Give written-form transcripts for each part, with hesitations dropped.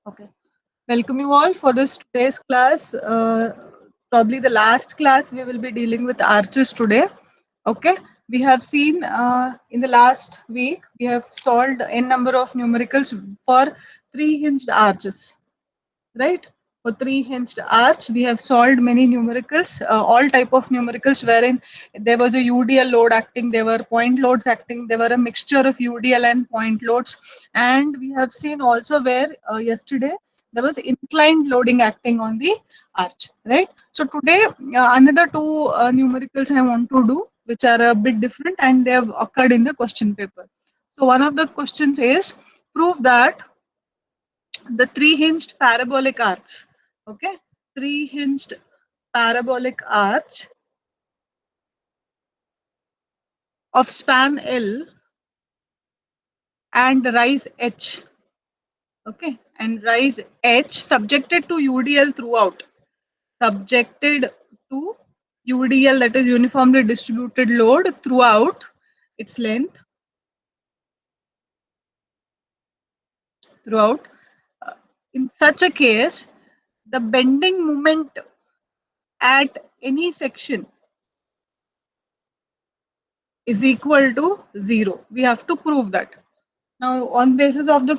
Okay. Welcome you all for this today's class. Probably the last class we will be dealing with arches today. Okay. We have seen in the last week we have solved n number of numericals for three hinged arches, right? For three hinged arch, we have solved many numericals, all type of numericals wherein there was a UDL load acting, there were point loads acting, there were a mixture of UDL and point loads, and we have seen also where yesterday there was inclined loading acting on the arch, right? So today another two numericals I want to do, which are a bit different and they have occurred in the question paper. So one of the questions is prove that the three hinged parabolic arch, okay, three hinged parabolic arch of span L and rise H, okay, and rise H subjected to UDL throughout, subjected to UDL, that is uniformly distributed load throughout its length, throughout. Uh, in such a case, the bending moment at any section is equal to 0. We have to prove that. Now, on basis of the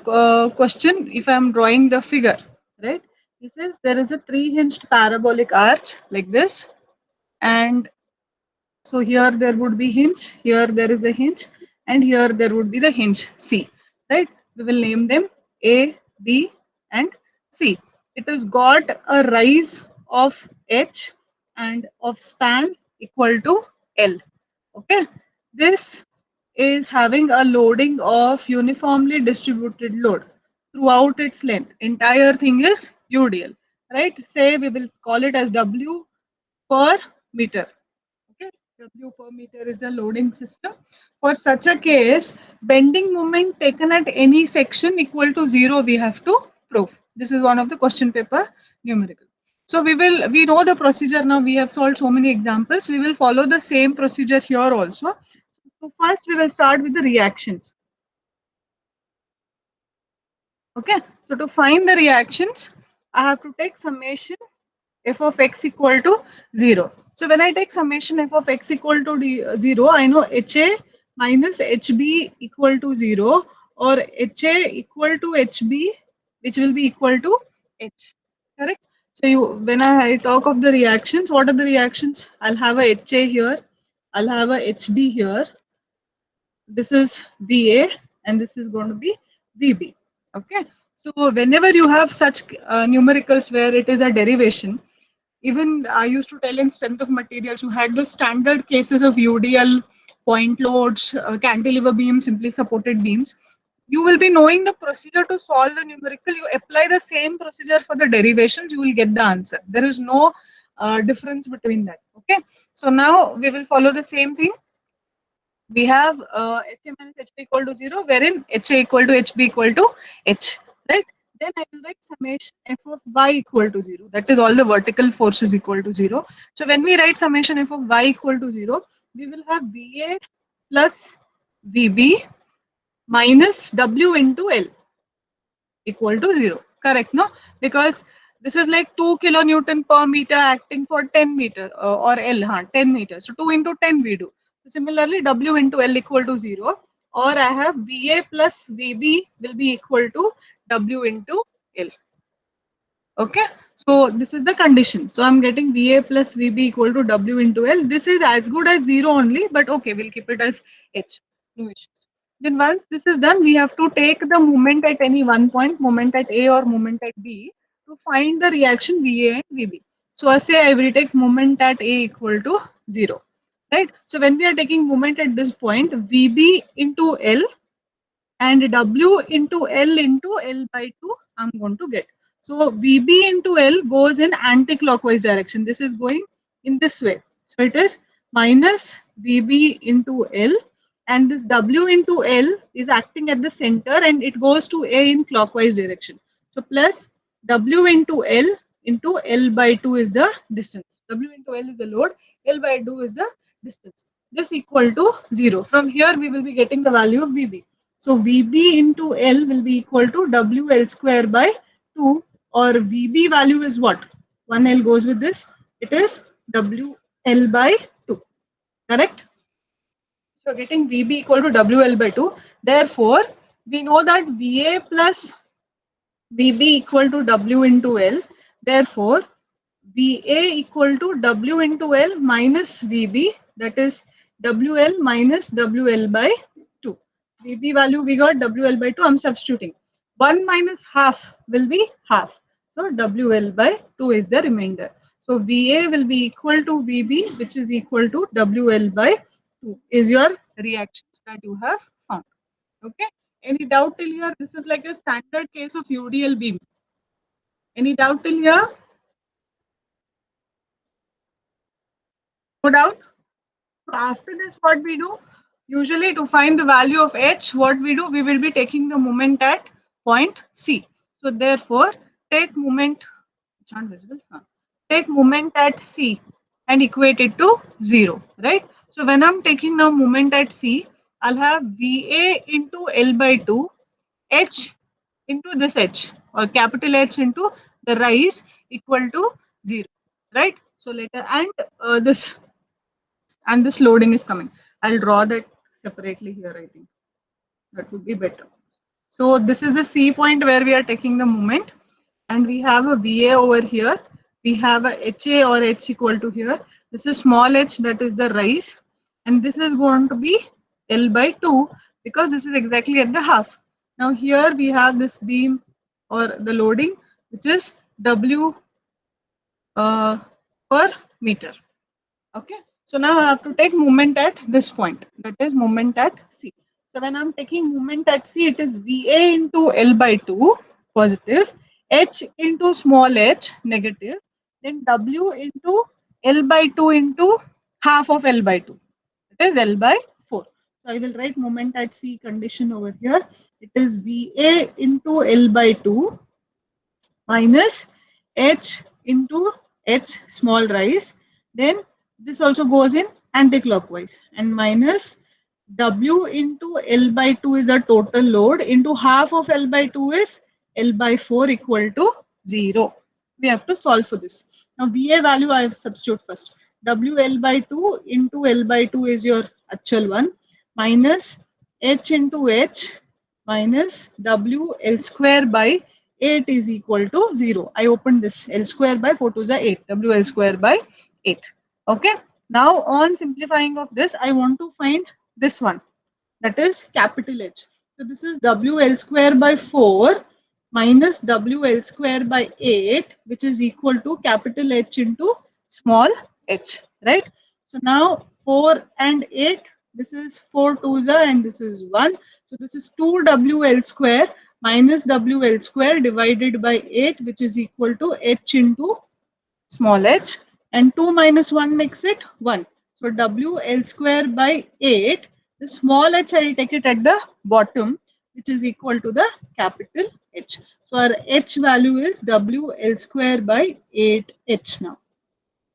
question, if I am drawing the figure, right, this is there is a three hinged parabolic arch like this, and so here there would be hinge, here there is a hinge, and here there would be the hinge C, right? We will name them A, B, and C. It has got a rise of H and of span equal to L. Okay, this is having a loading of uniformly distributed load throughout its length. Entire thing is UDL, right? Say we will call it as W per meter. Okay, W per meter is the loading system. For such a case, bending moment taken at any section equal to 0 we have to prove. This is one of the question paper numerical. So we know the procedure now. We have solved so many examples. We will follow the same procedure here also. So first we will start with the reactions. Okay. So to find the reactions, I have to take summation f of x equal to 0. So when I take summation f of x equal to 0, I know HA minus HB equal to 0 or HA equal to HB, which will be equal to H. Correct? So when I talk of the reactions, what are the reactions? I'll have a HA here, I'll have a HB here. This is VA and this is going to be VB. Okay. So whenever you have such numericals where it is a derivation, even I used to tell in strength of materials, you had the standard cases of UDL, point loads, cantilever beams, simply supported beams. You will be knowing the procedure to solve the numerical. You apply the same procedure for the derivations, you will get the answer. There is no difference between that. Okay. So now we will follow the same thing. We have HA minus HB equal to 0, wherein HA equal to HB equal to H, right? Then I will write summation f of y equal to 0. That is all the vertical forces equal to 0. So when we write summation f of y equal to 0, we will have VA plus VB minus W into L equal to 0. Correct, no? Because this is like 2 kilonewton per meter acting for 10 meter or L, 10 meters. So 2 into 10 we do. So similarly, W into L equal to 0, or I have VA plus VB will be equal to W into L. Okay, so this is the condition. So I'm getting VA plus VB equal to W into L. This is as good as 0 only, but okay, we'll keep it as H. No issues. Then once this is done, we have to take the moment at any one point, moment at A or moment at B, to find the reaction VA and VB. So I say I will take moment at A equal to 0. Right? So when we are taking moment at this point, VB into L and W into L by 2 I'm going to get. So VB into L goes in anti-clockwise direction. This is going in this way. So it is minus VB into L, and this W into L is acting at the center and it goes to A in clockwise direction. So plus W into L by 2 is the distance. W into L is the load, L by 2 is the distance. This equal to 0. From here we will be getting the value of VB. So VB into L will be equal to WL square by 2 or VB value is what? 1L goes with this. It is WL by 2. Correct? So getting VB equal to WL by 2. Therefore, we know that VA plus VB equal to W into L. Therefore, VA equal to W into L minus VB, that is WL minus WL by 2. VB value we got WL by 2, I'm substituting. 1 minus half will be half. So WL by 2 is the remainder. So VA will be equal to VB, which is equal to WL by 2 is your reactions that you have found. Okay. Any doubt till here? This is like a standard case of UDL beam. Any doubt till here? No doubt? So after this, what we do? Usually to find the value of H, what we do? We will be taking the moment at point C. So therefore, take moment, it's not visible. Take moment at C and equate it to 0, right? So when I'm taking now moment at C, I'll have VA into L by 2, H into this H or capital H into the rise equal to 0, right? So later and this loading is coming. I'll draw that separately here, I think that would be better. So this is the C point where we are taking the moment and we have a VA over here. We have a HA or H equal to here. This is small h, that is the rise, and this is going to be L by 2 because this is exactly at the half. Now here we have this beam or the loading which is W per meter. Okay, so now I have to take moment at this point, that is moment at C. So when I'm taking moment at C, it is VA into L by 2 positive, H into small h negative, then W into L by 2 into half of L by 2. It is L by 4. So I will write moment at C condition over here. It is VA into L by 2 minus h into h small rise, then this also goes in anti-clockwise, and minus w into L by 2 is the total load into half of L by 2 is L by 4 equal to 0. We have to solve for this. Now VA value I have substitute first. WL by 2 into L by 2 is your actual one, minus h into h minus W L square by 8 is equal to 0. I opened this L square by 4 to the 8, WL square by 8. Okay. Now on simplifying of this, I want to find this one, that is capital H. So this is WL square by 4 minus WL square by 8, which is equal to capital H into small h, right? So now 4 and 8, this is 4 2s and this is 1. So this is 2WL square minus WL square divided by 8, which is equal to h into small h, and 2 minus 1 makes it 1. So WL square by 8, the small h I will take it at the bottom, which is equal to the capital H. So our h value is WL square by 8h now.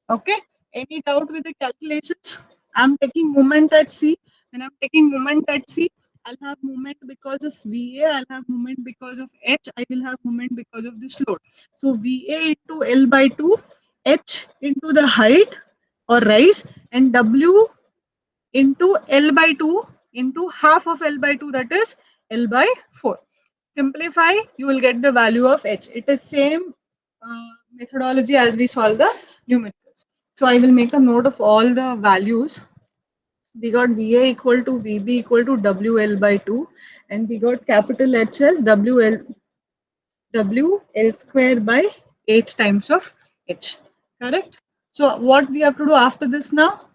Okay. Any doubt with the calculations? I'm taking moment at C. When I'm taking moment at C, I'll have moment because of VA, I'll have moment because of H, I will have moment because of this load. So VA into L by 2, H into the height or rise, and W into L by 2 into half of L by 2, that is L by 4. Simplify, you will get the value of H. It is same methodology as we solve the numericals. So I will make a note of all the values. We got VA equal to VB equal to WL by 2, and we got capital H as WL square by 8 times of H. Correct? So what we have to do after this now?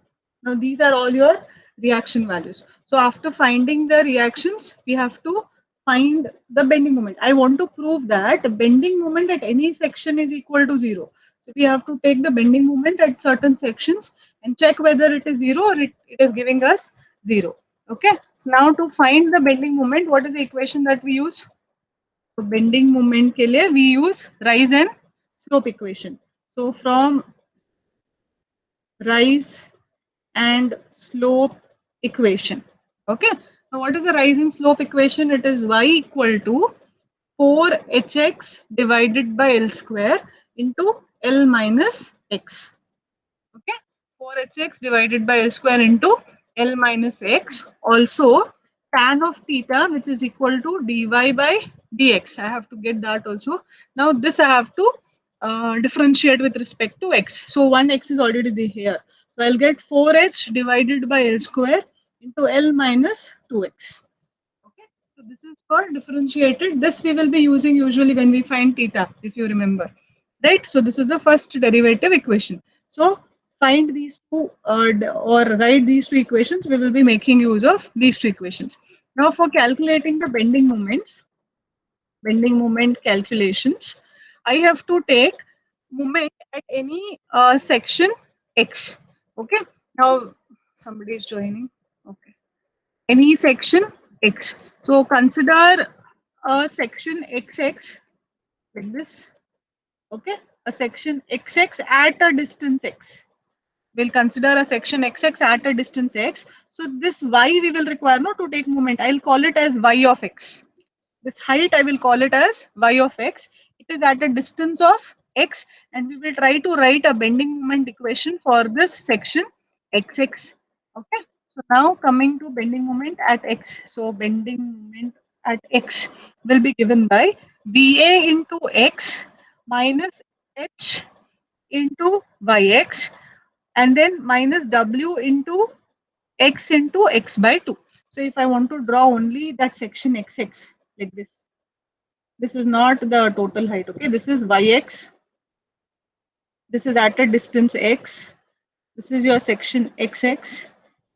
Now these are all your reaction values. So after finding the reactions, we have to find the bending moment. I want to prove that the bending moment at any section is equal to 0. So we have to take the bending moment at certain sections and check whether it is 0 or it is giving us 0. Okay. So now to find the bending moment, what is the equation that we use? So bending moment के लिए we use rise and slope equation. So from rise and slope equation. Okay. Now what is the rise and slope equation? It is y equal to 4hx divided by L square into L minus x. Okay, 4hx divided by L square into L minus x. Also, tan of theta, which is equal to dy by dx. I have to get that also. Now, this I have to differentiate with respect to x. So, one x is already here. So, I'll get 4h divided by L square into L minus 2x. Okay, so this is for differentiated. This we will be using usually when we find theta, if you remember, right? So this is the first derivative equation. So find these two or write these two equations. We will be making use of these two equations. Now for calculating the bending moment calculations, I have to take moment at any section x. Okay. Now somebody is joining. Okay, any section x. So consider a section xx like this. Okay, a section xx at a distance x. We'll consider a section xx at a distance x. So this y we will require not to take moment. I'll call it as y of x. This height I will call it as y of x. It is at a distance of x, and we will try to write a bending moment equation for this section xx. Okay. So now coming to bending moment at x. So bending moment at x will be given by VA into x minus h into yx, and then minus w into x by 2. So if I want to draw only that section xx like this is not the total height. Okay, this is yx, this is at a distance x, this is your section xx,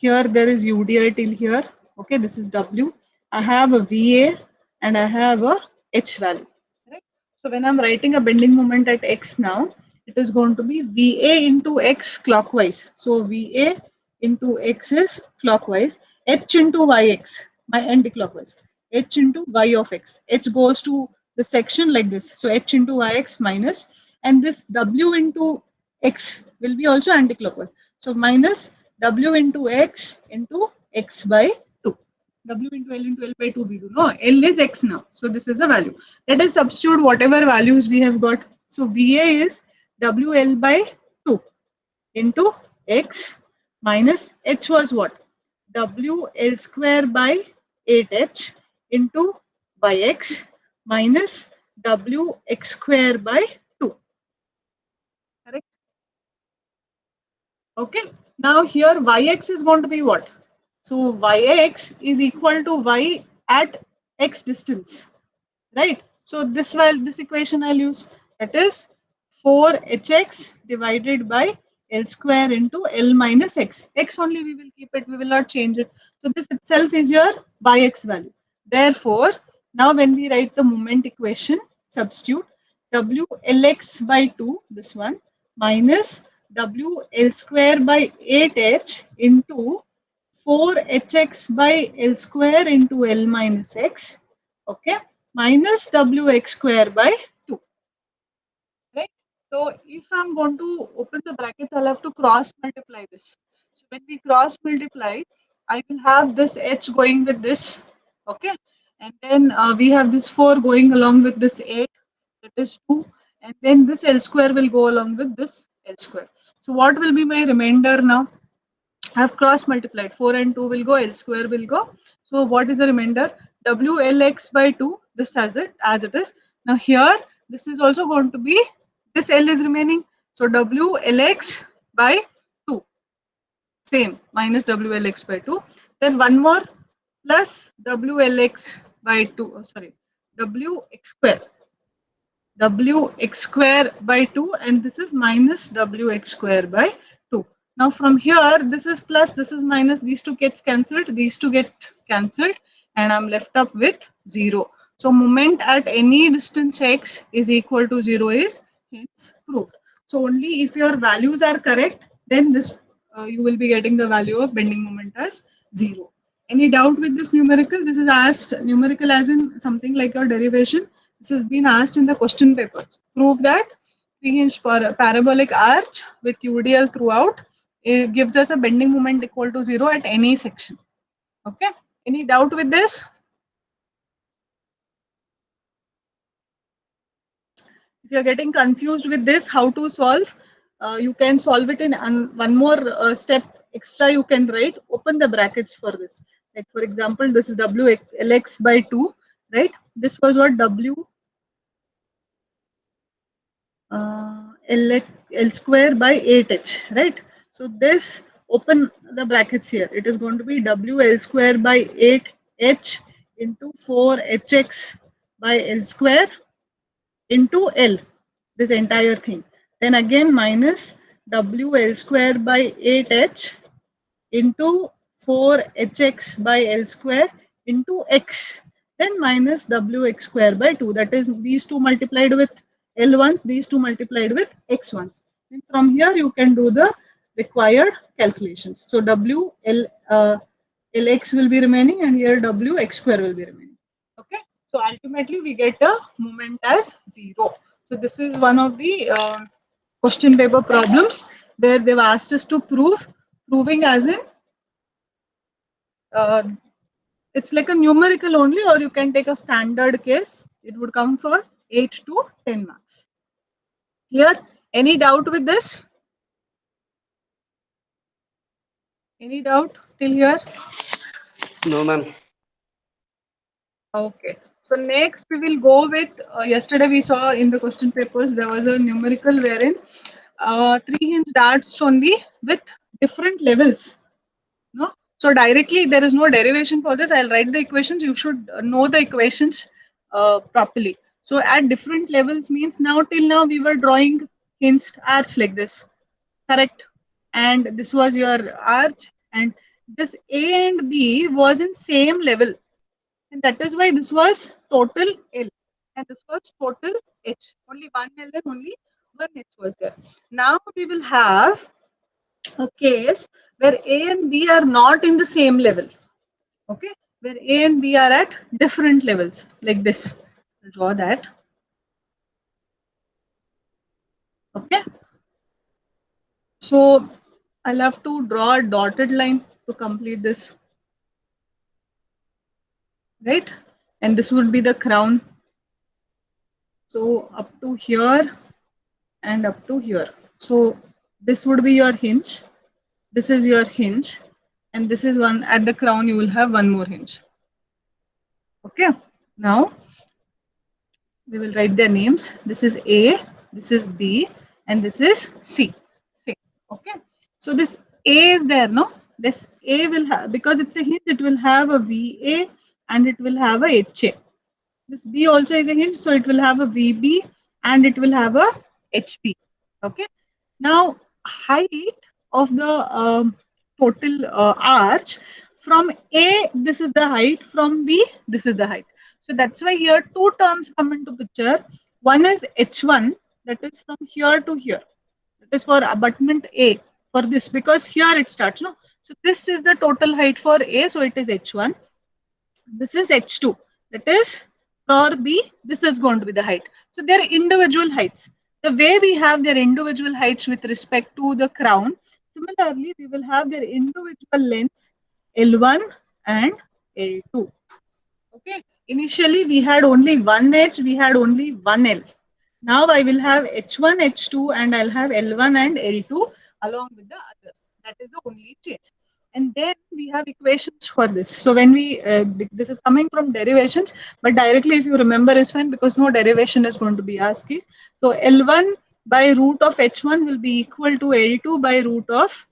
here there is UDI till here. Okay, this is w, I have a VA and I have a h value, right? So when I'm writing a bending moment at x now, it is going to be VA into x clockwise. So VA into x is clockwise, h into yx, my anti-clockwise, h into y of x, h goes to the section like this, so h into yx minus, and this w into x will be also anti-clockwise, so minus w into x into x by 2. W into L by 2 we do. No, L is x now. So this is the value. Let us substitute whatever values we have got. So VA is WL by 2 into x minus h was what? WL square by 8h into yx minus wx square by 2. Correct? Okay. Now here yx is going to be what? So yx is equal to y at x distance, right? So this equation I'll use, that is 4hx divided by L square into L minus x. X only we will keep it, we will not change it. So this itself is your yx value. Therefore, now when we write the moment equation, substitute W Lx by 2, this one, minus W L square by 8h into 4hx by L square into L minus x, okay, minus wx square by 2, right? So if I'm going to open the brackets, I'll have to cross multiply this. So when we cross multiply, I will have this h going with this, okay, and then we have this 4 going along with this 8, that is 2, and then this L square will go along with this L square. So what will be my remainder now? I have cross multiplied, 4 and 2 will go, L square will go. So what is the remainder? WLX by 2, this as it is. Now here, this is also going to be, this L is remaining. So WLX by 2, same, minus WLX by 2. Then one more plus WLX by 2, oh, sorry, WX square. Wx square by 2, and this is minus wx square by 2. Now from here, this is plus, this is minus, these two gets cancelled, these two get cancelled, and I'm left up with 0. So moment at any distance x is equal to 0 is hence proved. So only if your values are correct, then this you will be getting the value of bending moment as 0. Any doubt with this numerical? This is asked numerical as in something like a derivation. This has been asked in the question papers. Prove that 3-inch parabolic arch with UDL throughout, it gives us a bending moment equal to 0 at any section. Okay. Any doubt with this? If you're getting confused with this, how to solve, you can solve it in one more step extra. You can write, open the brackets for this. Like for example, this is W Lx by 2, right? This was what W L square by 8h, right? So this, open the brackets here. It is going to be W L square by 8h into 4hx by L square into L, this entire thing. Then again minus WL square by 8h into 4hx by L square into x. Then minus Wx square by 2. That is these two multiplied with L ones, these two multiplied with x ones. And from here you can do the required calculations. So Lx will be remaining and here Wx square will be remaining. Okay. So ultimately we get a moment as 0. So this is one of the question paper problems where they've asked us to proving as in uh, it's like a numerical only, or you can take a standard case. It would come for 8 to 10 marks. Clear? Any doubt with this? Any doubt till here? No, ma'am. Okay. So next we will go with, yesterday we saw in the question papers there was a numerical wherein 3 hinge darts only with different levels. No? So directly there is no derivation for this. I'll write the equations. You should know the equations properly. So at different levels means now till now we were drawing hinged arch like this, correct? And this was your arch, and this A and B was in same level, and that is why this was total L and this was total H. Only one L and only one H was there. Now we will have a case where A and B are not in the same level. Okay, where A and B are at different levels, like this. I'll draw that. Okay, so I'll have to draw a dotted line to complete this, right? And this would be the crown. So up to here and up to here. So this would be your hinge. This is your hinge, and this is one at the crown. You will have one more hinge. Okay. Now we will write their names. This is A, this is B, and this is C. C. Okay. So this A is there, no? This A will have, because it's a hinge, it will have a VA and it will have a HA. This B also is a hinge, so it will have a VB and it will have a HP. Okay. Now height of the total arch from A, this is the height. From B, this is the height. So that's why here two terms come into picture. One is H1, that is from here to here. That is for abutment A, for this, because here it starts. No, so this is the total height for A, so it is H1. This is H2. That is for B, this is going to be the height. So they are individual heights. The way we have their individual heights with respect to the crown, similarly, we will have their individual lengths L1 and L2. Okay. Initially, we had only one H, we had only one L. Now I will have H1, H2, and I'll have L1 and L2 along with the others. That is the only change. And then we have equations for this. So when we, this is coming from derivations, but directly if you remember is fine because no derivation is going to be asked. So L1 by root of H1 will be equal to L2 by root of,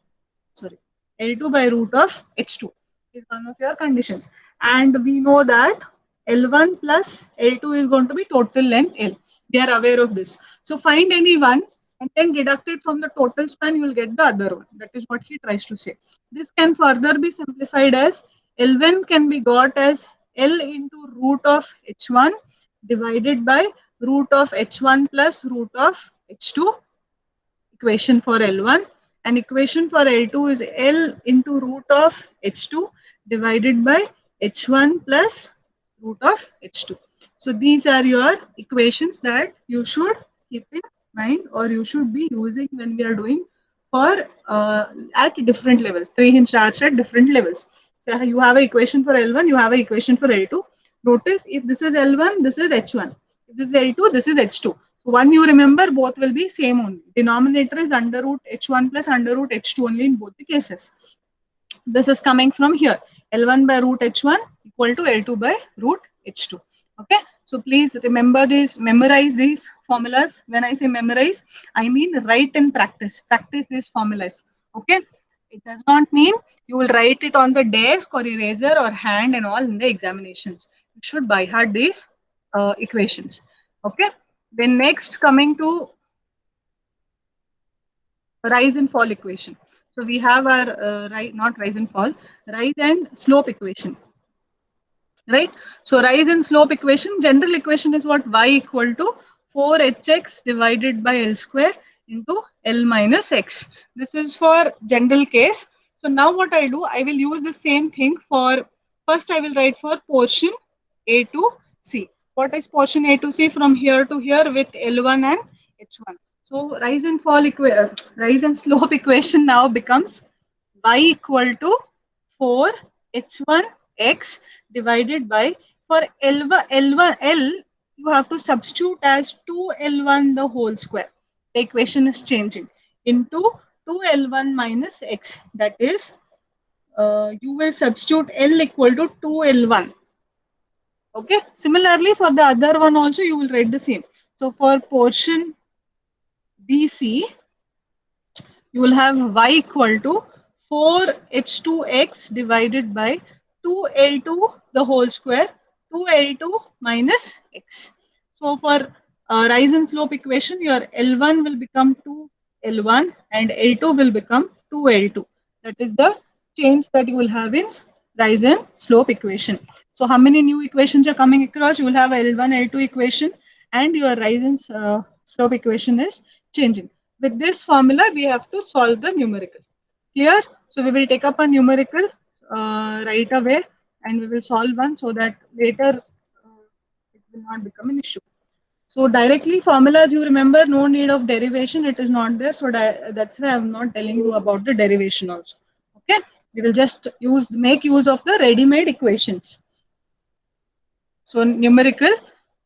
sorry, L2 by root of H2 is one of your conditions. And we know that L1 plus L2 is going to be total length L. We are aware of this. So find any one and then deduct it from the total span, you will get the other one. That is what he tries to say. This can further be simplified as L1 can be got as L into root of H1 divided by root of H1 plus root of H2, equation for L1, and equation for L2 is L into root of H2 divided by H1 plus root of H2. So these are your equations that you should keep in mind or you should be using when we are doing for at different levels, 3 hinge arch at different levels. So you have an equation for L1, you have an equation for L2. Notice if this is L1, this is H1. If this is L2, this is H2. one you remember, both will be same only. Denominator is under root h1 plus under root h2 only in both the cases. This is coming from here. L1 by root h1 equal to L2 by root h2. Okay. So please remember this, memorize these formulas. When I say memorize, I mean write and practice. Practice these formulas. Okay. It does not mean you will write it on the desk or eraser or hand and all in the examinations. You should by heart these equations. Okay. Then next coming to rise and fall equation. So we have our not rise and fall, rise and slope equation, right? So rise and slope equation, general equation is what? Y equal to 4hx divided by L square into L minus x. This is for general case. So now what I'll do, I will use the same thing for, first I will write for portion A to C. What is portion A to C from here to here with L1 and H1? So rise and slope equation now becomes y equal to 4 h1 x divided by, for L1 L you have to substitute as 2L1 the whole square. The equation is changing into 2L1 minus x, that is you will substitute L equal to 2L1. Okay. Similarly, for the other one also you will write the same. So for portion BC, you will have y equal to 4h2x divided by 2L2 the whole square, 2L2 minus x. So for rise and slope equation, your L1 will become 2L1 and L2 will become 2L2. That is the change that you will have in rise and slope equation. So how many new equations are coming across? You will have L1, L2 equation and your rise and slope equation is changing. With this formula, we have to solve the numerical. Clear? So we will take up a numerical right away and we will solve one so that later it will not become an issue. So directly formulas you remember, no need of derivation, it is not there. So that's why I am not telling you about the derivation also. Okay, we will just make use of the ready-made equations. So numerical,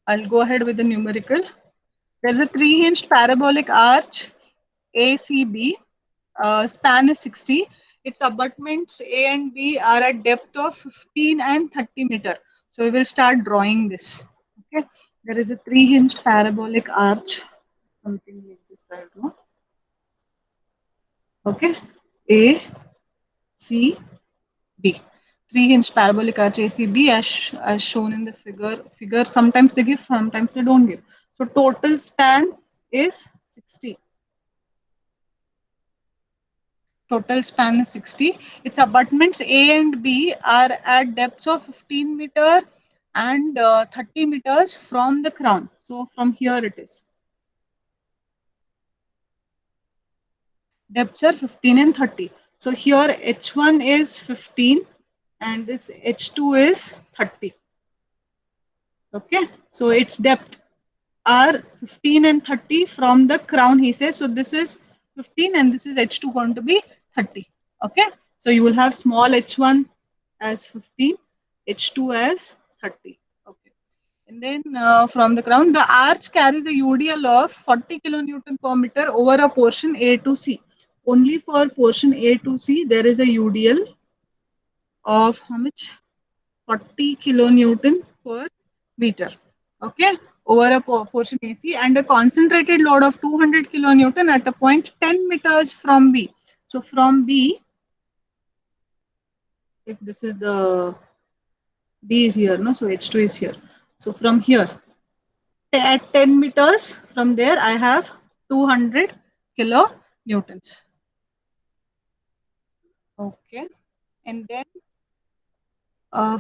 I'll go ahead with the numerical. There's a 3-hinged parabolic arch ACB. Span is 60. Its abutments A and B are at depth of 15 and 30 meter. So we will start drawing this. Okay. There is a 3-hinged parabolic arch. Something like this, I don't know. Okay. A, C, B. 3-hinged parabolic arch ACB as shown in the figure. Sometimes they give, sometimes they don't give. So total span is 60. Total span is 60. Its abutments A and B are at depths of 15 meter and 30 meters from the crown. So from here it is. Depths are 15 and 30. So here H1 is 15 and this H2 is 30. Okay. So its depth are 15 and 30 from the crown, he says. So this is 15 and this is H2 going to be 30. Okay. So you will have small h1 as 15, h2 as 30. Okay. And then from the ground, the arch carries a UDL of 40 kilonewton per meter over a portion A to C. Only for portion A to C, there is a UDL of how much? 40 kilonewton per meter. Okay. Over a portion AC and a concentrated load of 200 kilonewton at a point 10 meters from B. So from B, if this is the B is here, no? So H2 is here. So from here, at 10 meters from there, I have 200 kilonewtons. Okay. And then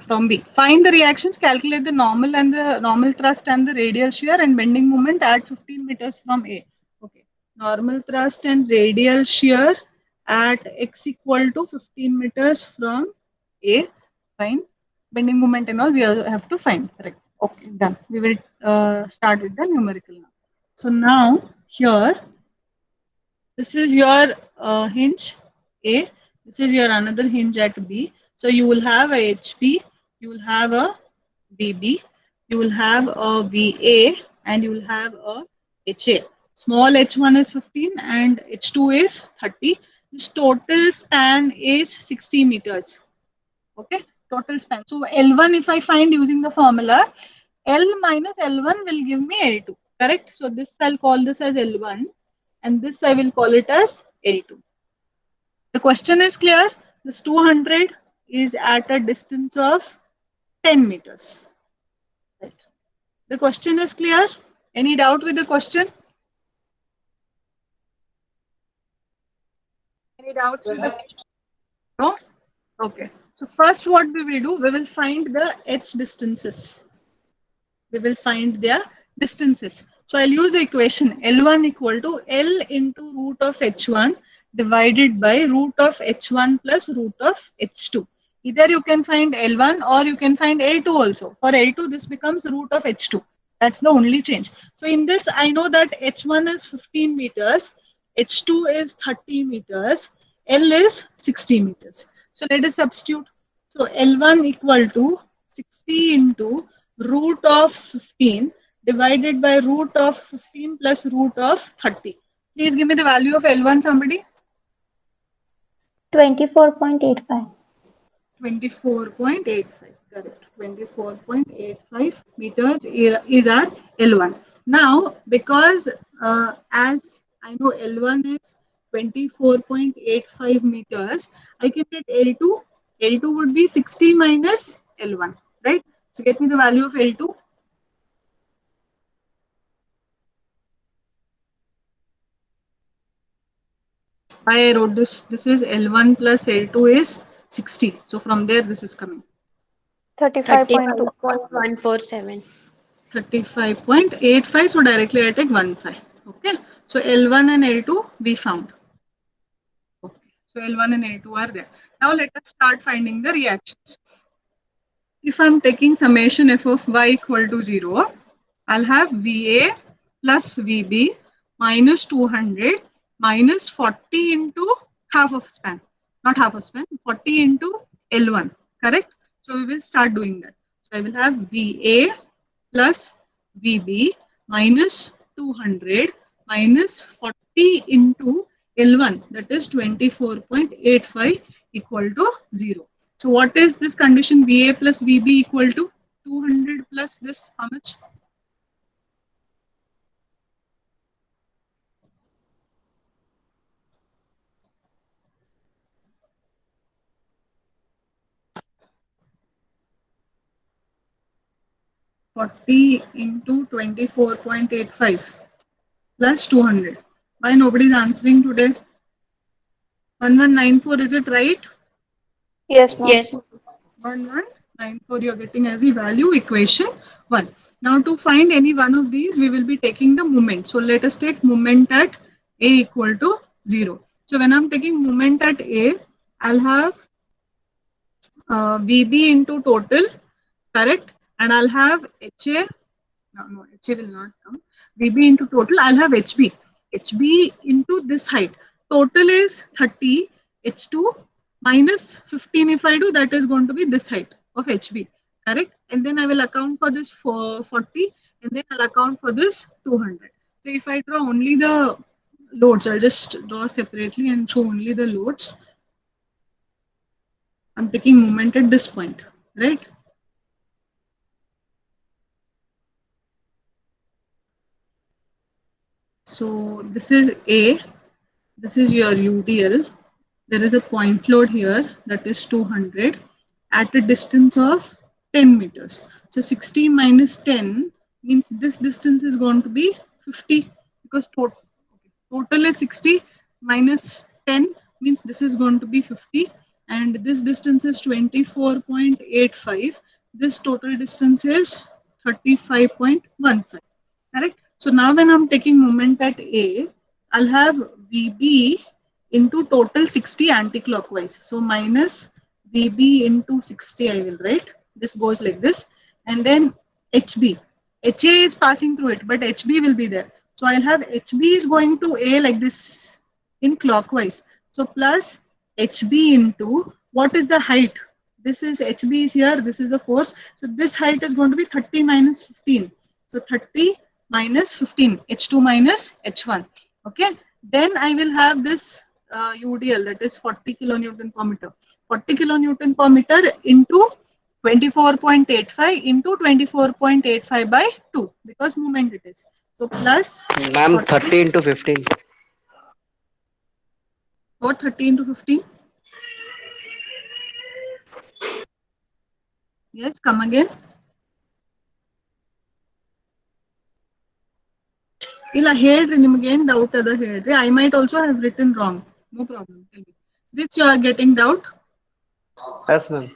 from B, find the reactions, calculate the normal thrust and the radial shear and bending moment at 15 meters from A. Okay. Normal thrust and radial shear at x equal to 15 meters from A. Fine. Bending moment and all we have to find. Correct. Okay, done. We will start with the numerical now. So now here, this is your hinge A. This is your another hinge at B. So you will have a HB, you will have a BB, you will have a VA, and you will have a HA. Small h1 is 15 and h2 is 30. This total span is 60 meters. Okay, total span. So L1, if I find using the formula, L minus L1 will give me L2. Correct? So this I'll call this as L1 and this I will call it as L2. The question is clear. This 200 is at a distance of 10 meters. Right. The question is clear. Any doubt with the question? Any doubts with the no? Okay. So first what we will do, we will find the h distances. We will find their distances. So I'll use the equation L1 equal to L into root of h1 divided by root of h1 plus root of h2. Either you can find L1 or you can find L2 also. For L2, this becomes root of h2. That's the only change. So in this, I know that h1 is 15 meters, h2 is 30 meters, L is 60 meters. So let us substitute. So L1 equal to 60 into root of 15 divided by root of 15 plus root of 30. Please give me the value of L1, somebody. 24.85. 24.85. Correct. 24.85 meters is our L1. Now, because as I know L1 is 24.85 meters, I can get L2. L2 would be 60 minus L1, right? So get me the value of L2. I wrote this. This is L1 plus L2 is 60. So from there, this is coming. 35.2. 35.147. 35.85. So directly I take 15. Okay. So L1 and L2 we found. Okay. So L1 and L2 are there. Now let us start finding the reactions. If I'm taking summation f of y equal to 0, I'll have VA plus VB minus 200 minus 40 into half of span. Not half of span, 40 into L1. Correct? So we will start doing that. So I will have VA plus VB minus 200 minus 40 into L1, that is 24.85 equal to 0. So what is this condition VA plus VB equal to 200 plus this, how much? Forty into 24.85 plus 200. Why nobody is answering today? 1194, is it right? Yes, ma'am. Yes. 1194 you are getting as the value equation 1. Now to find any one of these, we will be taking the moment. So let us take moment at A equal to 0. So when I'm taking moment at A, I'll have VB into total, correct? And I'll have HA, no, HA will not come. VB into total, I'll have HB. HB into this height. Total is 30, H2 minus 15 if I do, that is going to be this height of HB, correct? And then I will account for this for 40 and then I'll account for this 200. So if I draw only the loads, I'll just draw separately and show only the loads. I'm taking moment at this point, right? So this is A, this is your UDL. There is a point load here that is 200 at a distance of 10 meters. So 60 minus 10 means this distance is going to be 50 because total is 60 minus 10 means this is going to be 50 and this distance is 24.85. This total distance is 35.15. Correct? So now when I'm taking moment at A, I'll have VB into total 60 anti-clockwise. So minus VB into 60 I will write. This goes like this. And then HB. HA is passing through it, but HB will be there. So I'll have HB is going to A like this in clockwise. So plus HB into what is the height? This is HB is here. This is the force. So this height is going to be 30 minus 15. So 30 minus 15, H2 minus H1. Okay, then I will have this UDL, that is 40 kilonewton per meter. 40 kilonewton per meter into 24.85 into 24.85 by 2, because moment it is. So plus Ma'am, 40, 30 into 15. or 30 into 15. Yes, come again. ಇಲ್ಲ ಹೇಳ್ರಿ ನಿಮ್ಗೆ ಏನ್ doubt ಅದ ಹೇಳ್ರಿ. I might also have written wrong. No problem. Tell me. This you are getting doubt? Yes, ma'am.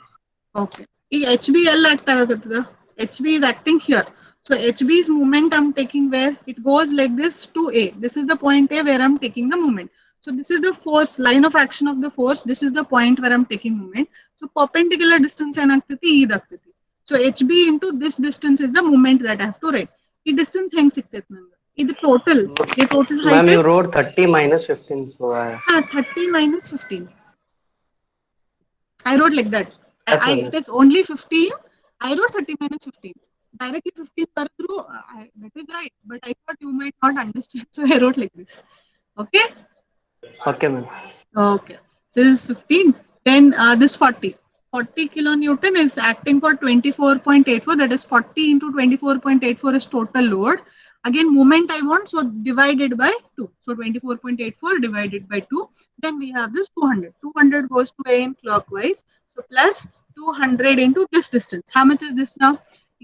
Okay. ಈ HB ಎಲ್ಲಿ act ಆಗಕತ್ತದ? HB is acting here. So HB's moment I'm taking where? It goes like this to A. This is the point A where I'm taking the moment. So this is the force, line of action of the force. This is the point where I'm taking moment. So perpendicular distance ಏನಾಗ್ತೈತಿ? ಇದಾಗ್ತೈತಿ. So HB into this distance is the moment that I have to write. ಈ distance ಹೆಂಗ್ ಸಿಗ್ತೈತಿ ನಂಗೆ? ಇದು total. The total height Ma'am, you is wrote 30 minus 15. So 30 minus 15. I wrote like that. Yes, ma'am. It is only 15. I wrote 30 minus 15. Directly 15 through, that is right. But I thought you might not understand. So I wrote like this. Okay? Okay, ma'am. Okay. So this is 15. Then this 40. 40 kilonewton is acting for 24.84. That is 40 into 24.84 is total load. Again, moment I want, so divided by 2. So 24.84 divided by 2. Then we have this 200. 200 goes to A in clockwise. So plus 200 into this distance. How much is this now?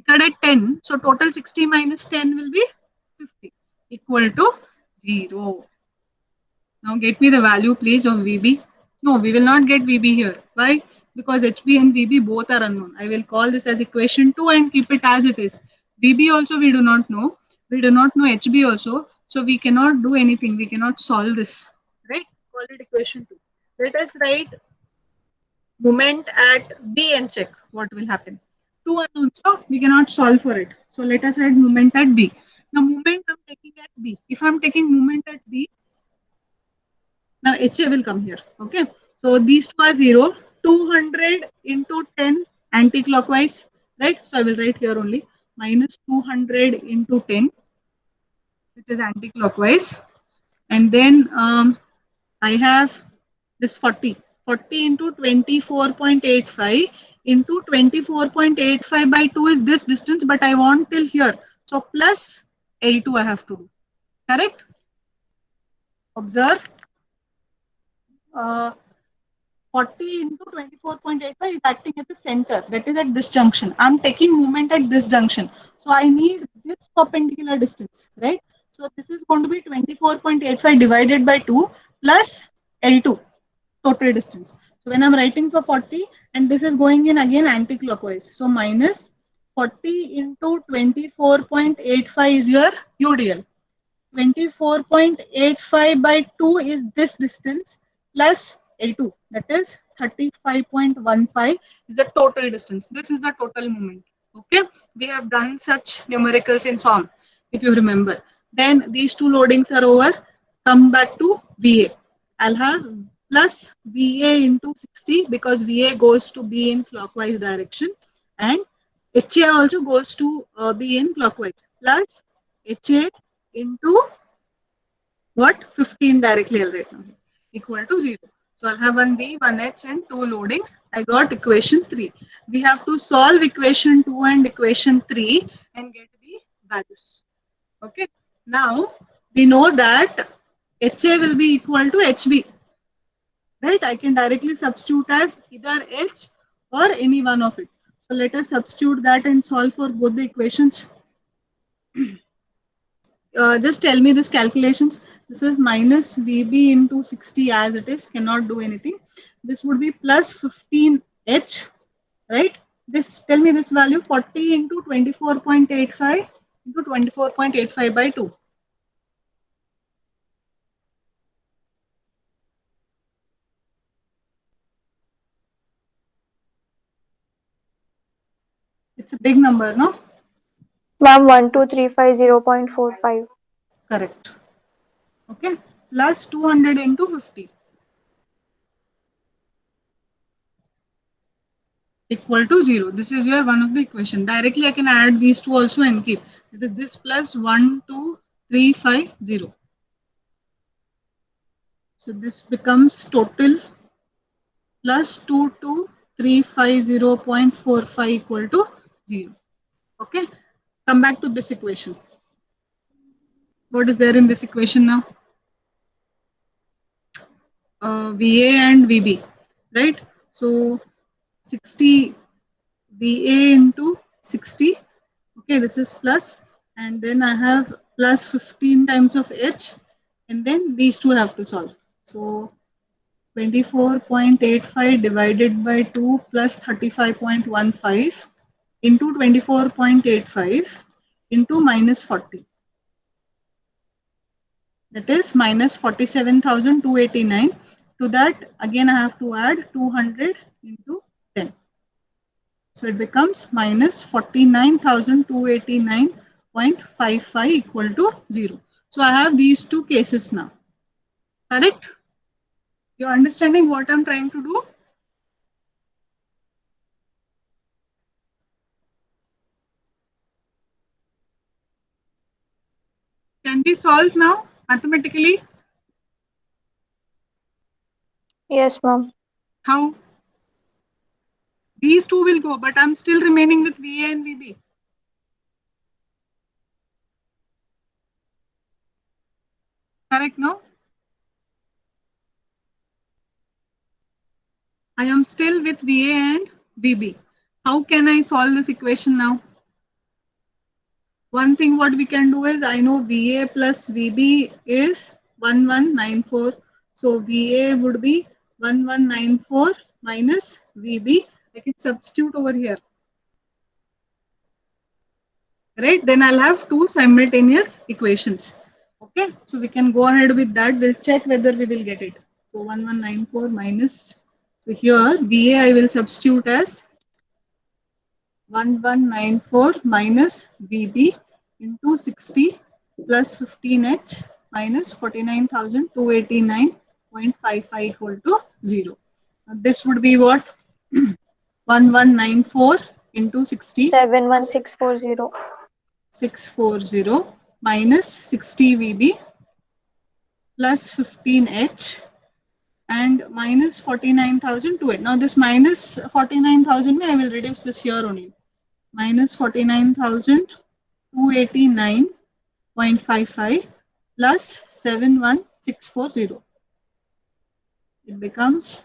Ikade 10. So total 60 minus 10 will be 50 equal to 0. Now get me the value please of VB. No, we will not get VB here. Why? Because HB and VB both are unknown. I will call this as equation 2 and keep it as it is. VB also we do not know. We do not know HB also. So we cannot do anything. We cannot solve this. Right? Call it equation 2. Let us write moment at B and check what will happen. 2 unknowns, so we cannot solve for it. So let us write moment at B. Now moment I'm taking at B. If I'm taking moment at B, now HA will come here. Okay. So these two are 0. 200 into 10 anti-clockwise. Right. So I will write here only minus 200 into 10, which is anti-clockwise. And then I have this 40. 40 into 24.85 into 24.85 by 2 is this distance, but I want till here. So plus L2 I have to do. Correct? Observe. 40 into 24.85 is acting at the center, that is at this junction. I'm taking moment at this junction. So I need this perpendicular distance, right? So this is going to be 24.85 divided by 2 plus L2, total distance. So when I'm writing for 40 and this is going in again anti-clockwise. So minus 40 into 24.85 is your UDL. 24.85 by 2 is this distance plus L2, that is 35.15 is the total distance. This is the total moment. Okay, we have done such numericals in SOM, if you remember. Then these two loadings are over. Come back to VA. I'll have plus VA into 60 because VA goes to B in clockwise direction and HA also goes to B in clockwise plus HA into what? 15 directly I'll write now equal to 0. So I'll have one B, one H and two loadings. I got equation 3. We have to solve equation 2 and equation 3 and get the values. Okay. Now we know that HA will be equal to HB. Right? I can directly substitute as either H or any one of it. So let us substitute that and solve for both the equations. Just tell me this calculations. This is minus VB into 60 as it is, cannot do anything. This would be plus 15H, right? This, tell me this value, 40 into 24.85 into 24.85 by 2. It's a big number, no? Ma'am, 12350.45. Correct. Okay, plus 200 into 50. equal to 0. This is your one of the equation. Directly I can add these two also and keep. It is this plus 1, 2, 3, 5, 0. So this becomes total plus 22350.45 equal to 0. Okay. Come back to this equation. What is there in this equation now? VA and VB, right? So 60 VA into 60. Okay, this is plus, and then I have plus 15 times of H, and then these two have to solve. So 24.85 divided by 2 plus 35.15 into 24.85 into minus 40. That is minus 47,289. To that, again, I have to add 200 into 10. So it becomes minus 49,289.55 equal to 0. So I have these two cases now. Correct? You're understanding what I'm trying to do? Can we solve now mathematically? Yes, ma'am. How? These two will go, but I'm still remaining with VA and VB. Correct, no? I am still with VA and VB. How can I solve this equation now? One thing what we can do is, I know VA plus VB is 1194. So VA would be 1194 minus VB. I can substitute over here. Right? Then I'll have two simultaneous equations. Okay, so we can go ahead with that. We'll check whether we will get it. So 1194 minus, so here VA I will substitute as 1194 minus VB into 60 plus 15H minus 49,289.55 equal to 0. This would be what? 1194 into 60, 71640. 640 minus 60 VB plus 15H and minus 49,002. Now this minus 49,000, I will reduce this here only. Minus 49,289.55 plus 71640. It becomes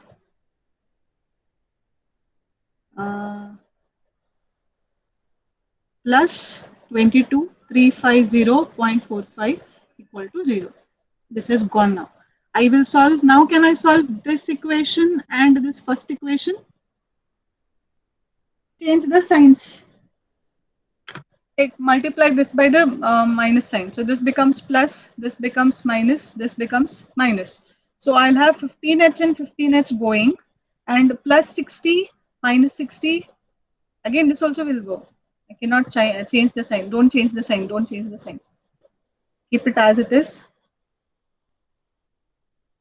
plus 22,350.45 equal to 0. This is gone now. I will solve. Now can I solve this equation and this first equation? Change the signs. Multiply this by the minus sign. So this becomes plus, this becomes minus, this becomes minus. So I'll have 15H and 15H going, and plus 60 minus 60. Again, this also will go. I cannot change the sign. Don't change the sign. Don't change the sign. Keep it as it is.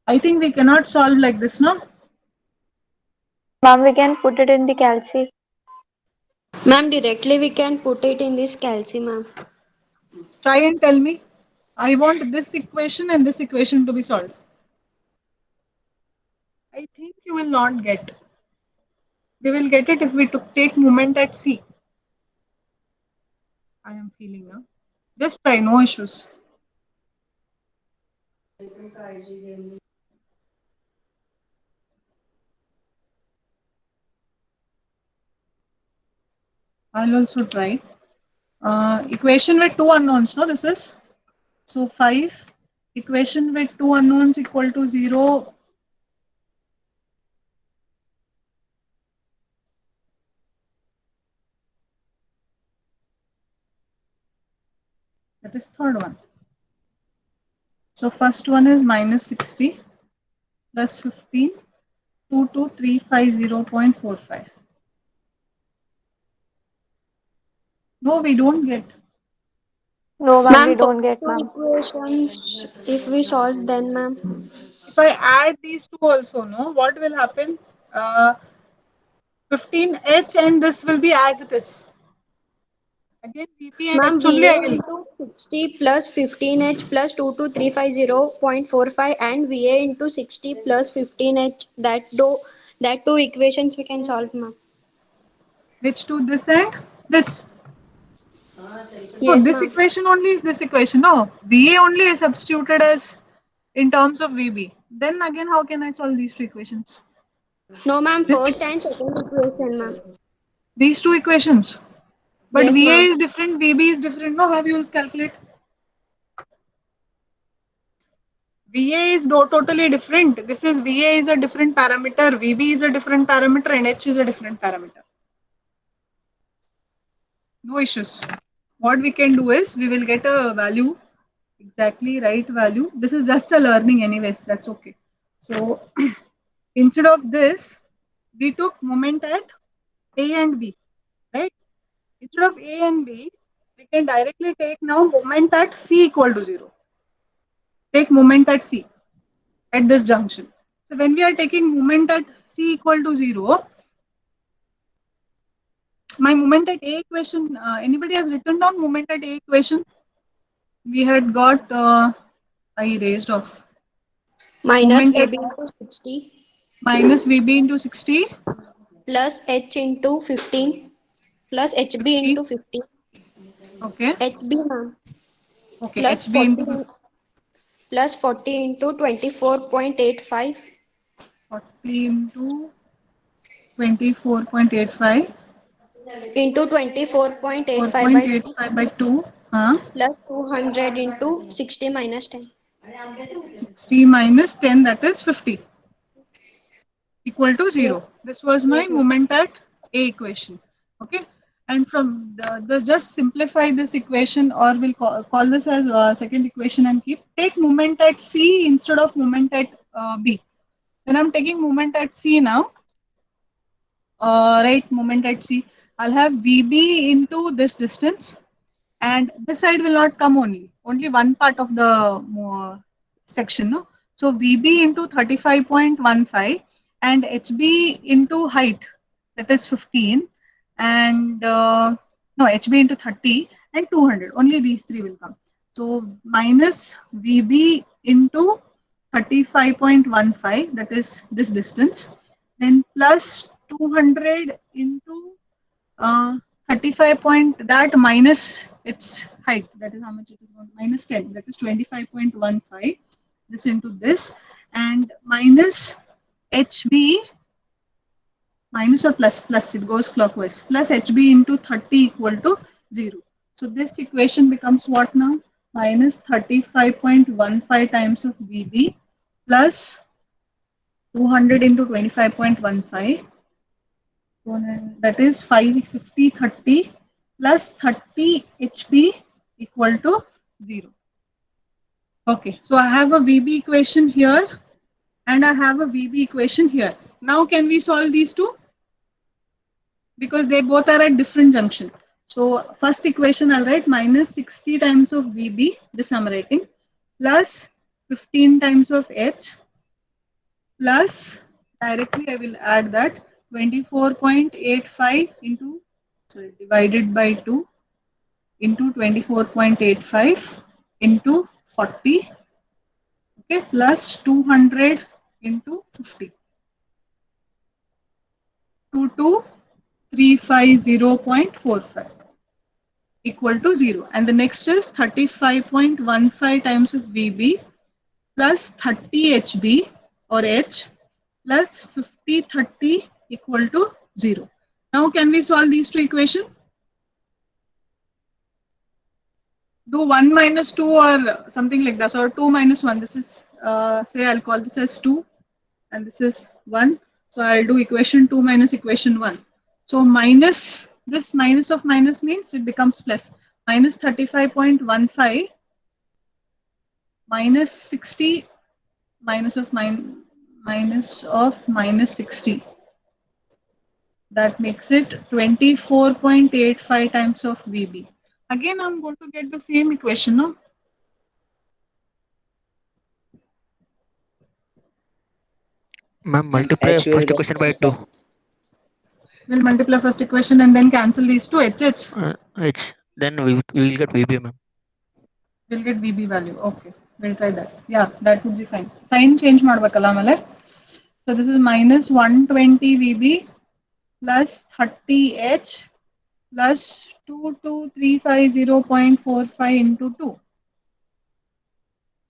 I think we cannot solve like this, no? Ma'am, we can put it in the calci. Ma'am, directly we can put it in this calci, ma'am. Try and tell me. I want this equation and this equation to be solved. I think you will not get. We will get it if we take moment at C. I am feeling now. Just try, no issues. I'll also try. Equation with two unknowns, no? This is so 5. Equation with two unknowns equal to 0. That is third one. So first one is minus 60 plus 15, 22350.45. No, we don't get. No, ma'am, Ma'am, we for don't get, two ma'am. equations, if we solve, then ma'am. If I add these two also, no, what will happen? 15H and this will be as it is. Again, VP and Ma'am, H only VA I will. into 60 plus 15H plus 22350.45 and VA into 60 plus 15H. That two equations we can solve, ma'am. Which two? This and this. So Yes, this ma'am. equation only is this equation. No, VA only is substituted as in terms of VB. Then again, how can I solve these two equations? No, ma'am. This First and second equation, ma'am. these two equations. But Yes, VA ma'am. is different, VB is different. No, how you will calculate? VA is totally different. This is VA is a different parameter, VB is a different parameter, and H is a different parameter. No issues. What we can do is we will get a value, exactly right value. This is just a learning anyways, that's okay. So instead of this, we took moment at A and B, right? Instead of A and B, we can directly take now moment at C equal to 0. Take moment at C at this junction. So when we are taking moment at C equal to 0, my moment at A equation, anybody has written down moment at A equation? We had got, I erased off. Minus Moment at AB into 60 minus VB into 60, plus H into 15 plus HB 50, into 15. okay, HB, ma'am. okay, Plus HB 40 into 50, plus 40 into 24.85 40 into 24.85, into 24.85 by 4.85 by 2, plus 200 into 60 minus 10. 60 minus 10, that is 50, equal to Yes, 0. This was my yes, ma'am. moment at A equation. Okay. And from the just simplify this equation, or we'll call this as second equation and keep. Take moment at C instead of moment at B. When I'm taking moment at C now, right, moment at C, I'll have VB into this distance, and this side will not come only one part of the section, no? So VB into 35.15 and HB into height, that is 15, and no, HB into 30 and 200, only these three will come. So minus VB into 35.15, that is this distance, then plus 200 into 35 point, that minus its height, that is how much it is, minus 10, that is 25.15, this into this, and minus HB, minus or plus, it goes clockwise, plus HB into 30 equal to 0. So this equation becomes what now? Minus 35.15 times of VB plus 200 into 25.15, that is 550 30 plus 30 HP equal to 0. Okay, so I have a VB equation here and I have a VB equation here. Now can we solve these two? Because they both are at different junction. So first equation I'll write minus 60 times of VB, this I'm writing, plus 15 times of H, plus directly I will add that 24.85 into, sorry, divided by 2 into 24.85 into 40, okay, plus 200 into 50, 22,350.45 equal to 0. And the next is 35.15 times of VB plus 30 HB or H plus 50 30 equal to 0. Now can we solve these two equations? Do 1 minus 2 or something like that, or 2 minus 1. This is, say I'll call this as 2 and this is 1. So I'll do equation 2 minus equation 1. So minus, this minus of minus means it becomes plus. Minus 35.15 minus 60 minus of minus 60. That makes it 24.85 times of VB. Again, I'm going to get the same equation, no? Ma'am, And multiply H will first get equation by cancelled. 2. We'll multiply first equation and then cancel these two. HH. Then we will get VB, ma'am. We'll get VB value. Okay, we'll try that. Yeah, that would be fine. Sign change ಮಾಡ್ಬೇಕಲ್ಲ ಆಮೇಲೆ. So this is minus 120 VB plus 30H plus 22350.45 into 2.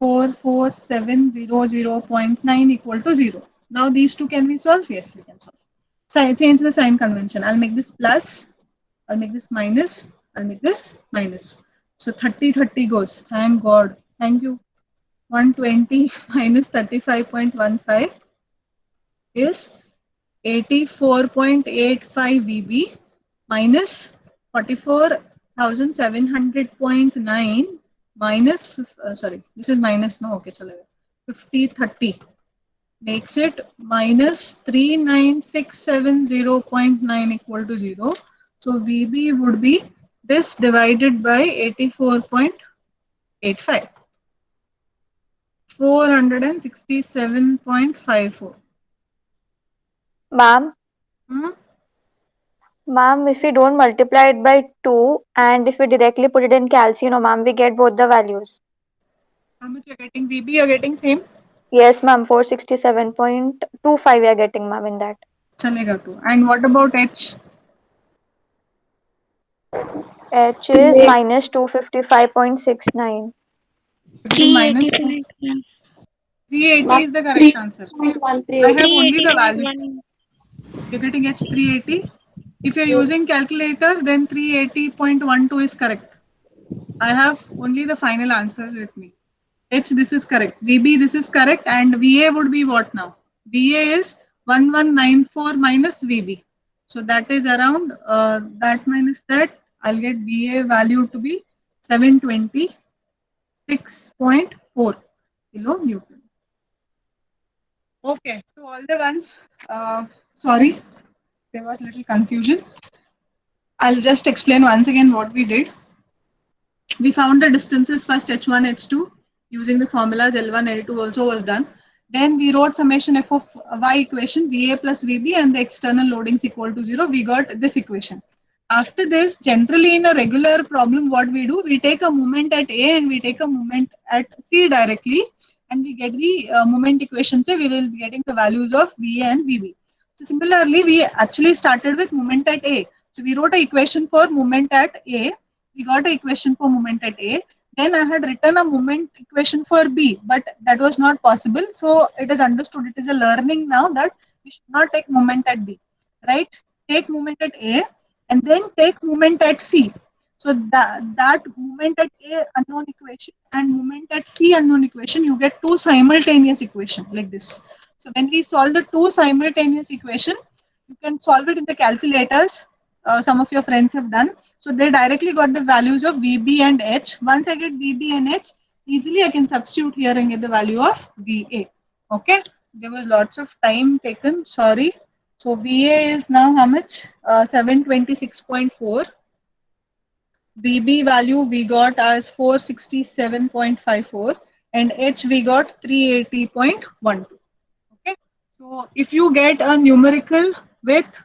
44700.9 equal to 0. Now these two can we solve? Yes, we can solve. So I change the sign convention. I'll make this plus, I'll make this minus, I'll make this minus. So 30 goes. Thank God. Thank you. 120 minus 35.15 is 84.85 VB minus 44,700.9 minus, sorry, this is minus, no, okay, 50/30 makes it minus 39670.9 equal to 0. So VB would be this divided by 84.85. 467.54. Ma'am, Hmm? ma'am, if we don't multiply it by 2 and if we directly put it in calcium, ma'am, we get both the values. How much you're getting? VB, you're getting same? Yes, ma'am, 467.25 we are getting, ma'am, in that. Chalega too. And what about H? H is minus 255.69. Minus 380.1. 380 is the correct answer. I have only the value. 380.1. You're getting H 380. If you're using calculator, then 380.12 is correct. I have only the final answers with me. H, this is correct. VB, this is correct. And VA would be what now? VA is 1194 minus VB. So that is around that minus that. I'll get VA value to be 726.4 kilonewton. Okay, so all the ones, sorry, there was little confusion. I'll just explain once again what we did. We found the distances first H1, H2 using the formulas L1, L2 also was done. Then we wrote summation f of y equation VA plus VB and the external loadings equal to 0. We got this equation. After this, generally in a regular problem, what we do, we take a moment at A and we take a moment at C directly and we get the moment equation. So we will be getting the values of VA and VB. So similarly, we actually started with moment at A. So we wrote an equation for moment at A. We got an equation for moment at A. Then I had written a moment equation for B, but that was not possible. So it is understood, it is a learning now that we should not take moment at B, right? Take moment at A and then take moment at C. So that moment at A unknown equation and moment at C unknown equation, you get two simultaneous equation like this. So when we solve the two simultaneous equation, you can solve it in the calculators. Some of your friends have done. So they directly got the values of VB and H. Once I get VB and H, easily I can substitute here and get the value of VA. Okay. There was lots of time taken. Sorry. So VA is now how much? 726.4. VB value we got as 467.54 and H we got 380.12. Okay. So if you get a numerical with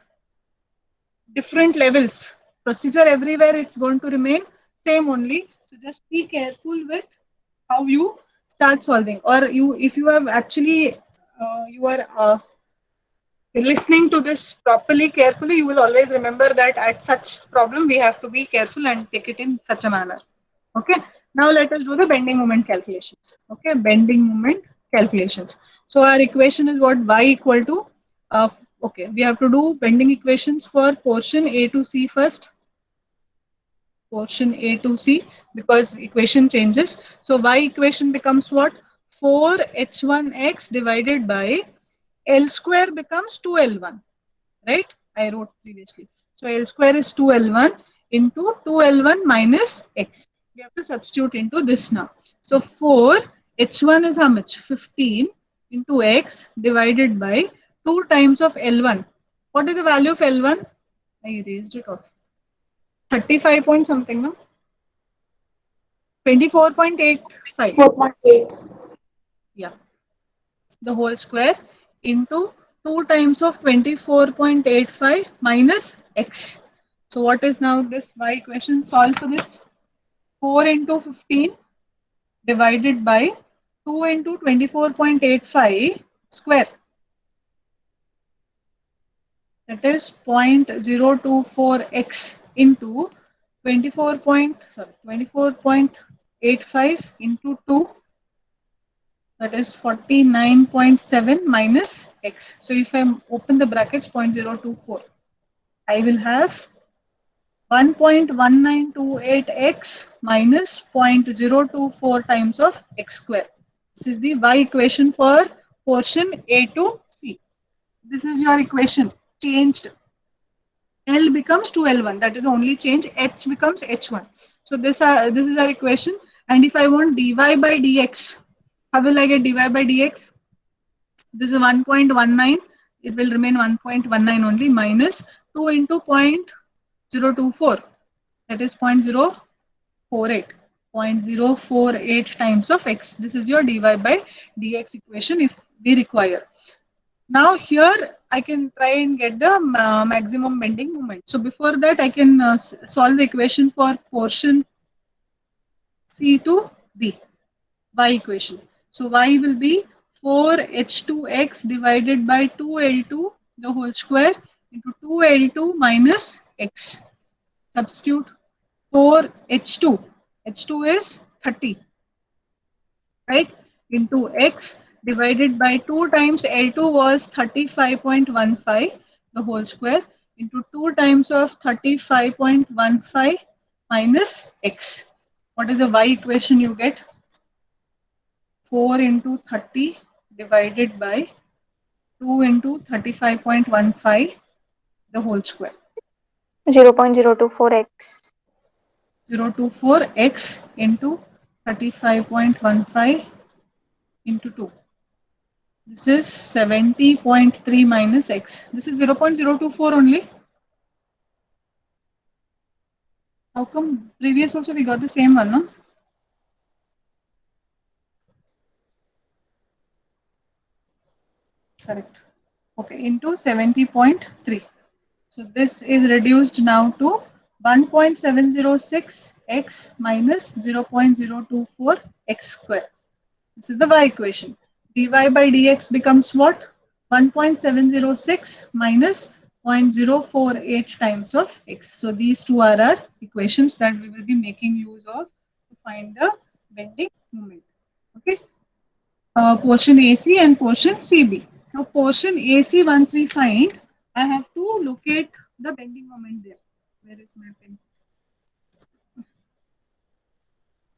different levels, procedure everywhere it's going to remain same only. So just be careful with how you start solving, or you if you have actually you are listening to this properly carefully, you will always remember that at such problem we have to be careful and take it in such a manner. Okay, now let us do the bending moment calculations. Okay, bending moment calculations. So our equation is what? Y equal to okay, we have to do bending equations for portion A to C first. Portion A to C, because equation changes. So Y equation becomes what? 4H1x divided by L square becomes 2L1, right? I wrote previously. So L square is 2L1 into 2L1 minus x. We have to substitute into this now. So 4H1 is how much? 15 into x divided by 2 times of L1. What is the value of L1? I erased it off. 35 point something, no? 24.85. 4.8. Yeah. The whole square into 2 times of 24.85 minus x. So what is now this y equation? Solve for this. 4 into 15 divided by 2 into 24.85 square. That is 0.024x into 24.85 into 2, that is 49.7 minus x. So if I open the brackets 0.024, I will have 1.1928x minus 0.024 times of x square. This is the y equation for portion A to C. This is your equation changed. L becomes 2L1. That is the only change. H becomes H1. So this is our equation. And if I want dy by dx, how will I get dy by dx? This is 1.19. It will remain 1.19 only minus 2 into 0.024. That is 0.048. 0.048 times of x. This is your dy by dx equation if we require. Now here I can try and get the maximum bending moment. So before that I can solve the equation for portion C to B, y equation. So y will be 4h2x divided by 2l2 the whole square into 2l2 minus x. Substitute 4h2. h2 is 30, right, into x divided by 2 times L2 was 35.15 the whole square into 2 times of 35.15 minus x. What is the y equation you get? 4 into 30 divided by 2 into 35.15 the whole square. 0.024x. 024x into 35.15 into 2. This is 70.3 minus x. This is 0.024 only. How come previous also we got the same one, no? Correct. Okay, into 70.3. So this is reduced now to 1.706 x minus 0.024 x square. This is the y equation. dy by dx becomes what? 1.706 minus 0.048 times of x. So these two are our equations that we will be making use of to find the bending moment. Okay. Portion AC and portion CB. Now portion AC, once we find, I have to locate the bending moment there. Where is my pen?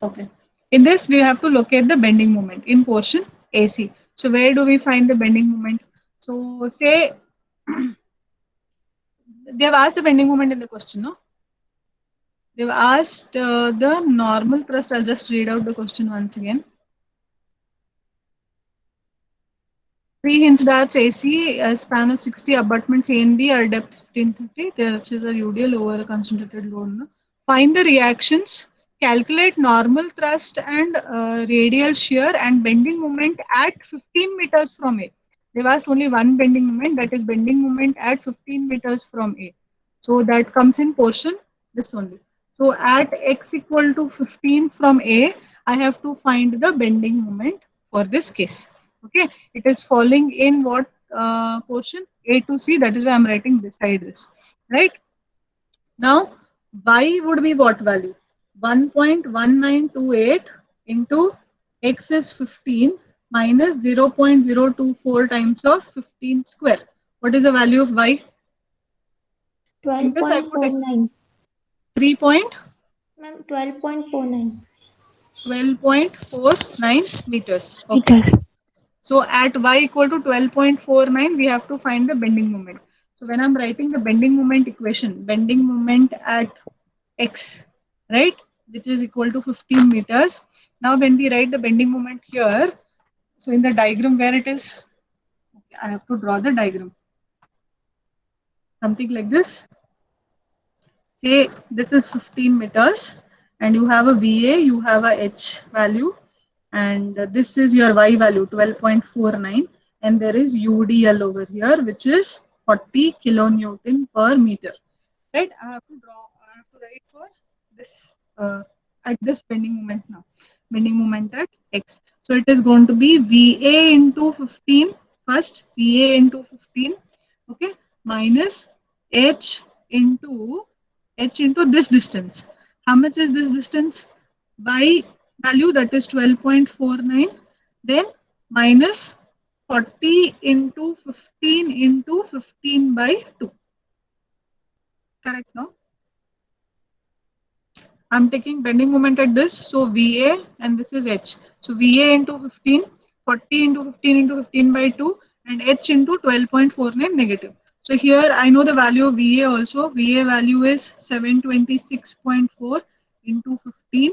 Okay. In this, we have to locate the bending moment in portion AC. So where do we find the bending moment? So say they have asked the bending moment in the question, no? They've asked the normal thrust. I'll just read out the question once again. 3-hinge darts AC, a span of 60, abutments A and B are depth 1530. Their arches are UDL over a concentrated load. No? Find the reactions, calculate normal thrust and radial shear and bending moment at 15 meters from A. They've asked only one bending moment, that is bending moment at 15 meters from A. So that comes in portion this only. So at x equal to 15 from A, I have to find the bending moment for this case. Okay, it is falling in what portion? A to C. That is why I'm writing beside this. Right now, y would be what value? 1.1928 into x is 15 minus 0.024 times of 15 square. What is the value of y? 12.49. 3. Ma'am, 12.49. 12.49 meters. Okay. So at y equal to 12.49, we have to find the bending moment. So when I'm writing the bending moment equation, bending moment at x, right, which is equal to 15 meters. Now when we write the bending moment here, so in the diagram where it is, okay, I have to draw the diagram. Something like this. Say this is 15 meters and you have a VA, you have a H value, and this is your Y value 12.49, and there is UDL over here, which is 40 kilonewton per meter. Right? I have to write for this at this bending moment now. Bending moment at X. So it is going to be VA into 15 first, VA into 15, okay, minus H into this distance. How much is this distance? By value, that is 12.49, then minus 40 into 15 by 2. Correct, no? I'm taking bending moment at this, so VA and this is H. So VA into 15, 40 into 15 into 15 by 2, and H into 12.49 negative. So here I know the value of VA also. VA value is 726.4 into 15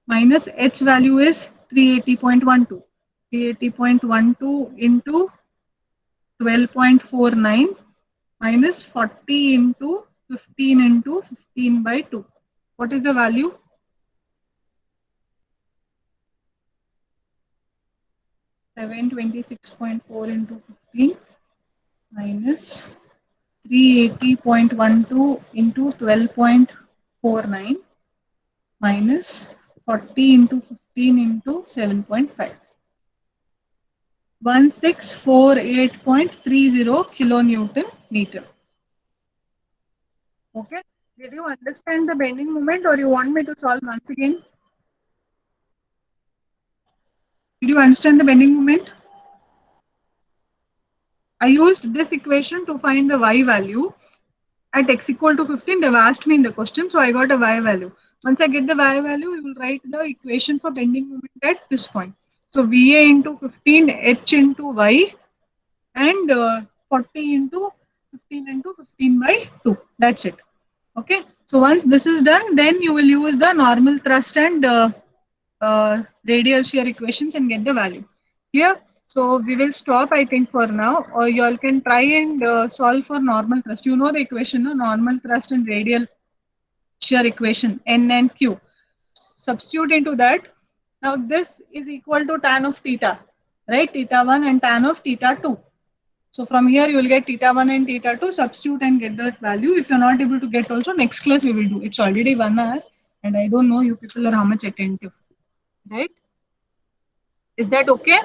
minus H value is 380.12. 380.12 into 12.49 minus 40 into 15 by 2. What is the value? $726.4 into 15 minus 380.12 into 12.49 minus 40 into 15 into 7.5. 1648.30 kilonewton meter. Okay. Did you understand the bending moment, or you want me to solve once again? Did you understand the bending moment? I used this equation to find the y value. At x equal to 15, they've asked me in the question, so I got a y value. Once I get the y value, we will write the equation for bending moment at this point. So VA into 15, H into y, and 40 into 15 by 2. That's it. Okay. So once this is done, then you will use the normal thrust and radial shear equations and get the value. Here. So we will stop, I think, for now, or you all can try and solve for normal thrust. You know the equation, no? Normal thrust and radial shear equation, N and Q. Substitute into that. Now this is equal to tan of theta, right? Theta 1 and tan of theta 2. So from here you will get theta 1 and theta 2, substitute and get that value. If you are not able to get also, next class we will do. It's already 1 hour and I don't know you people are how much attentive, right? Is that okay?